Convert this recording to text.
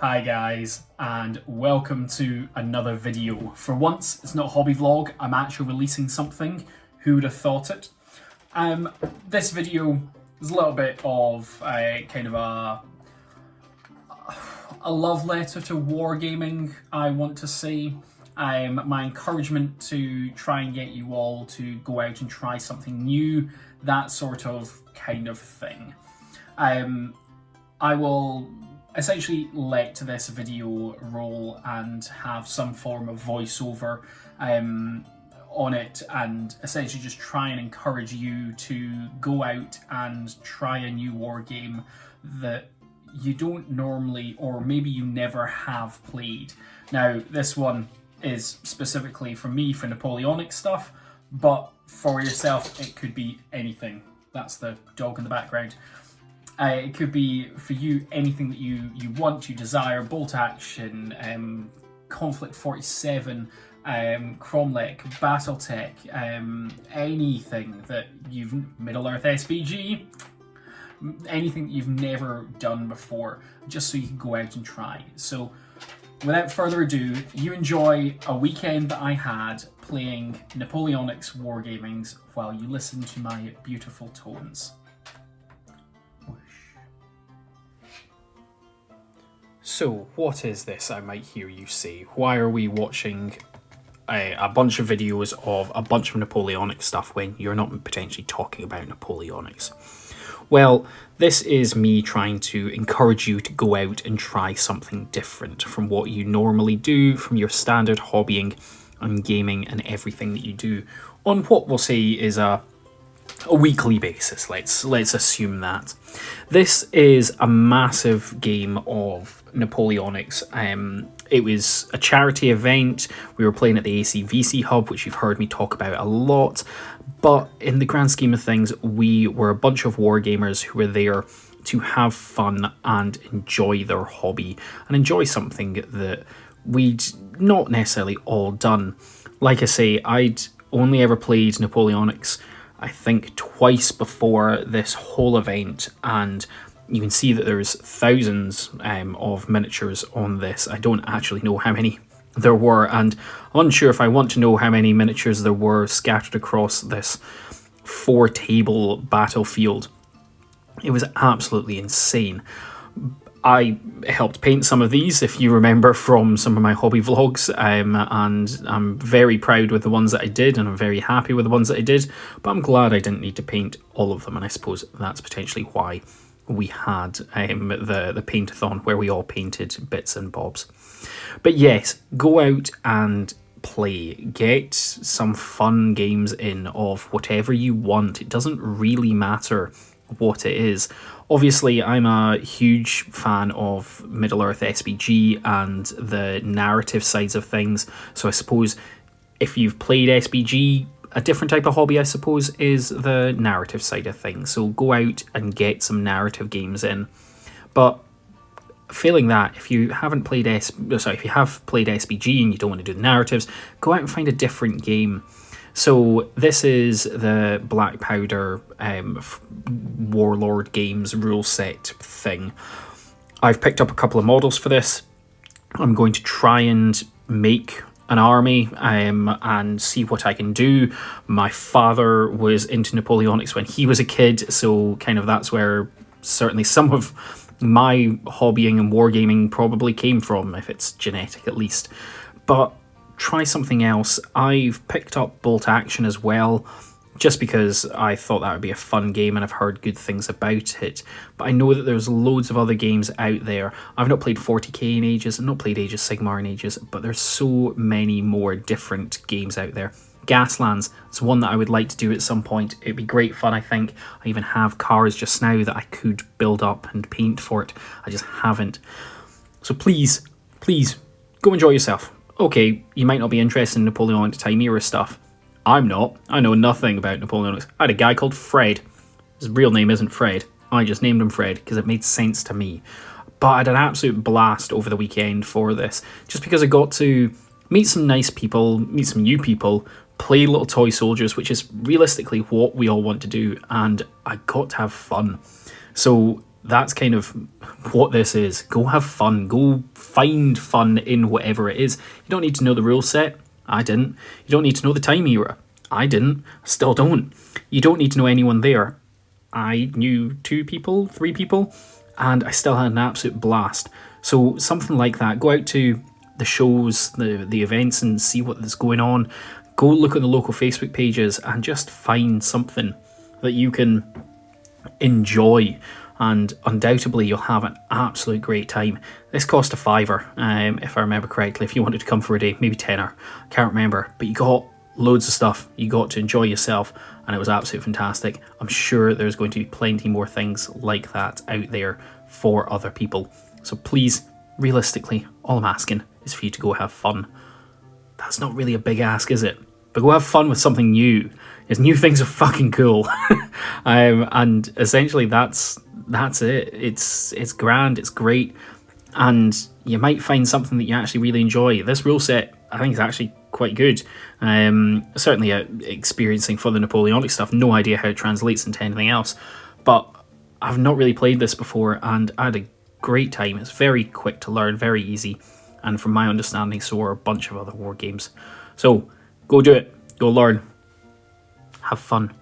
Hi guys, and welcome to another video. For once, it's not a hobby vlog, I'm actually releasing something. Who would have thought it? This video is a little bit of kind of a love letter to wargaming, I want to say. My encouragement to try and get you all to go out and try something new, that sort of kind of thing. I will essentially let this video roll and have some form of voiceover on it, and essentially just try and encourage you to go out and try a new war game that you don't normally, or maybe you never have played. Now, this one is specifically for me for Napoleonic stuff, but for yourself it could be anything. That's the dog in the background. It could be for you anything that you want, you desire. Bolt action, Conflict 47, Cromlech, Battletech, anything that you've Middle Earth SPG, anything that you've never done before, just so you can go out and try. So without further ado, you enjoy a weekend that I had playing Napoleonic's Wargamings while you listen to my beautiful tones. So, what is this, I might hear you say? Why are we watching a bunch of videos of a bunch of Napoleonic stuff when you're not potentially talking about Napoleonics? Well, this is me trying to encourage you to go out and try something different from what you normally do, from your standard hobbying and gaming and everything that you do on what we'll say is a weekly basis. Let's assume that. This is a massive game of Napoleonics. It was a charity event. We were playing at the ACVC hub, which you've heard me talk about a lot, but in the grand scheme of things, we were a bunch of wargamers who were there to have fun and enjoy their hobby and enjoy something that we'd not necessarily all done. Like I say, I'd only ever played Napoleonics I think twice before this whole event, and you can see that there's thousands of miniatures on this. I don't actually know how many there were, and I'm unsure if I want to know how many miniatures there were scattered across this 4-table battlefield. It was absolutely insane. I helped paint some of these, if you remember from some of my hobby vlogs, and I'm very proud with the ones that I did, and I'm very happy with the ones that I did, but I'm glad I didn't need to paint all of them, and I suppose that's potentially why we had the paint-a-thon where we all painted bits and bobs. But yes, go out and play. Get some fun games in of whatever you want. It doesn't really matter what it is. Obviously, I'm a huge fan of Middle Earth SPG and the narrative sides of things, so I suppose if you've played SPG, a different type of hobby, I suppose, is the narrative side of things. So go out and get some narrative games in. But failing that, if you haven't played if you have played SPG and you don't want to do the narratives, go out and find a different game. So this is the Black Powder Warlord Games rule set thing. I've picked up a couple of models for this. I'm going to try and make an army and see what I can do. My father was into Napoleonics when he was a kid, so kind of that's where certainly some of my hobbying and wargaming probably came from, if it's genetic at least. But try something else. I've picked up Bolt Action as well, just because I thought that would be a fun game and I've heard good things about it. But I know that there's loads of other games out there. I've not played 40k in ages, I've not played Age of Sigmar in ages, but there's so many more different games out there. Gaslands, it's one that I would like to do at some point. It'd be great fun, I think. I even have cars just now that I could build up and paint for it. I just haven't. So please, go enjoy yourself. Okay, you might not be interested in Napoleonic time era stuff. I'm not. I know nothing about Napoleonics. I had a guy called Fred. His real name isn't Fred. I just named him Fred because it made sense to me. But I had an absolute blast over the weekend for this, just because I got to meet some nice people, meet some new people, play little toy soldiers, which is realistically what we all want to do, and I got to have fun. So that's kind of what this is. Go have fun. Go find fun in whatever it is. You don't need to know the rule set. I didn't. You don't need to know the time era. I didn't. Still don't. You don't need to know anyone there. I knew 2 people, 3 people, and I still had an absolute blast. So something like that. Go out to the shows, the events, and see what's going on. Go look at the local Facebook pages and just find something that you can enjoy, and undoubtedly you'll have an absolute great time. This cost a £5, if I remember correctly, if you wanted to come for a day, maybe £10, can't remember, but you got loads of stuff, you got to enjoy yourself, and it was absolutely fantastic. I'm sure there's going to be plenty more things like that out there for other people. So please, realistically, all I'm asking is for you to go have fun. That's not really a big ask, is it? But go have fun with something new. Because new things are fucking cool. And essentially that's it. It's grand, it's great, and you might find something that you actually really enjoy. This rule set, I think, is actually quite good. Certainly experiencing for the Napoleonic stuff, no idea how it translates into anything else. But I've not really played this before, and I had a great time. It's very quick to learn, very easy, and from my understanding, so are a bunch of other war games. So go do it, go learn, have fun.